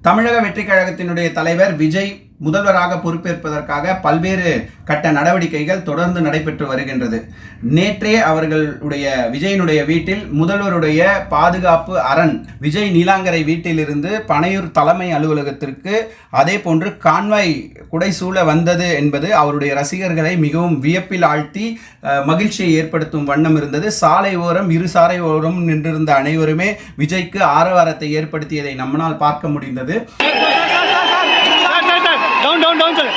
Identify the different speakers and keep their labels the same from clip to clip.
Speaker 1: தமிழக வெற்றி கழகத்தினுடைய தலைவர் விஜய் முதல்வராக பொறுப்பேற்பதற்காக பல்வேறு கட்ட நடவடிக்கைகள் தொடர்ந்து நடைபெற்று வருகின்றது. நேற்றே அவர்களுடைய விஜயனுடைய வீட்டில் முதல்வருடைய பாதுகாப்பு அரண் விஜய் நீலாங்கரை வீட்டிலிருந்து பனையூர் தலைமை அலுவலகத்திற்கு அதே போன்று கான்வாய் குடைசூழ வந்தது என்பது அவருடைய ரசிகர்களை மிகவும் வியப்பில் ஆழ்த்தி மகிழ்ச்சியை ஏற்படுத்தும் வண்ணம் இருந்தது. சாலை ஓரம் இரு சாலை ஓரம் நின்றிருந்த அனைவருமே விஜய்க்கு ஆரவாரத்தை ஏற்படுத்தியதை நம்மால் பார்க்க முடிந்தது.
Speaker 2: down sir.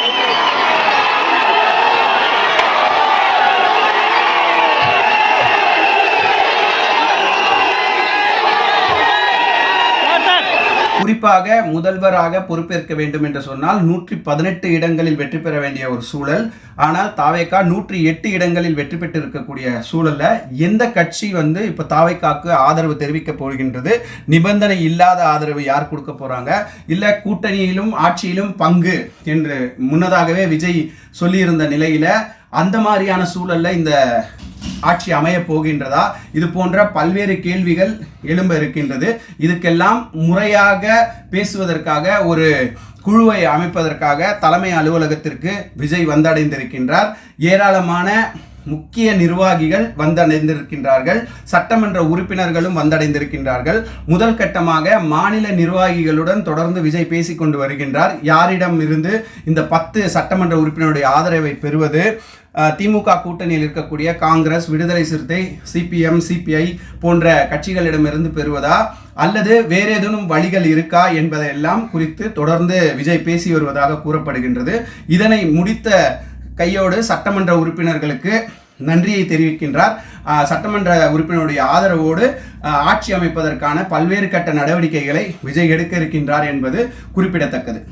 Speaker 1: குறிப்பாக முதல்வராக பொறுப்பேற்க வேண்டும் என்று சொன்னால் 118 இடங்களில் வெற்றி பெற வேண்டிய ஒரு சூழல். ஆனால் தாவேகா 108 இடங்களில் வெற்றி பெற்று இருக்கக்கூடிய சூழல்ல எந்த கட்சி இப்ப தாவேகாக்கு ஆதரவு தெரிவிக்க போகின்றது? நிபந்தனை இல்லாத ஆதரவு யார் கொடுக்க போறாங்க? இல்ல கூட்டணியிலும் ஆட்சியிலும் பங்கு என்று முன்னதாகவே விஜய் சொல்லியிருந்த நிலையில அந்த மாதிரியான சூழல்ல இந்த ஆட்சி அமைய போகின்றதா? இது போன்ற பல்வேறு கேள்விகள் எழும்ப இருக்கின்றது. இதுக்கெல்லாம் முறையாக பேசுவதற்காக ஒரு குழுவை அமைப்பதற்காக தலைமை அலுவலகத்திற்கு விஜய் வந்தடைந்திருக்கின்றார். ஏராளமான முக்கிய நிர்வாகிகள் வந்தடைந்திருக்கின்றார்கள். சட்டமன்ற உறுப்பினர்களும் வந்தடைந்திருக்கின்றார்கள். முதல் கட்டமாக மாநில நிர்வாகிகளுடன் தொடர்ந்து விஜய் பேசிக்கொண்டு வருகின்றார். யாரிடம் இருந்து இந்த 10 சட்டமன்ற உறுப்பினருடைய ஆதரவை பெறுவது? திமுக கூட்டணியில் இருக்கக்கூடிய காங்கிரஸ், விடுதலை சிறுத்தை, சிபிஎம், சிபிஐ போன்ற கட்சிகளிடமிருந்து பெறுவதா அல்லது வேற ஏதேனும் வழிகள் இருக்கா என்பதையெல்லாம் குறித்து தொடர்ந்து விஜய் பேசி வருவதாக கூறப்படுகின்றது. இதனை முடித்த கையோடு சட்டமன்ற உறுப்பினர்களுக்கு நன்றியை தெரிவிக்கின்றார். சட்டமன்ற உறுப்பினருடைய ஆதரவோடு ஆட்சி அமைப்பதற்கான பல்வேறு கட்ட நடவடிக்கைகளை விஜய் எடுக்க இருக்கின்றார் என்பது குறிப்பிடத்தக்கது.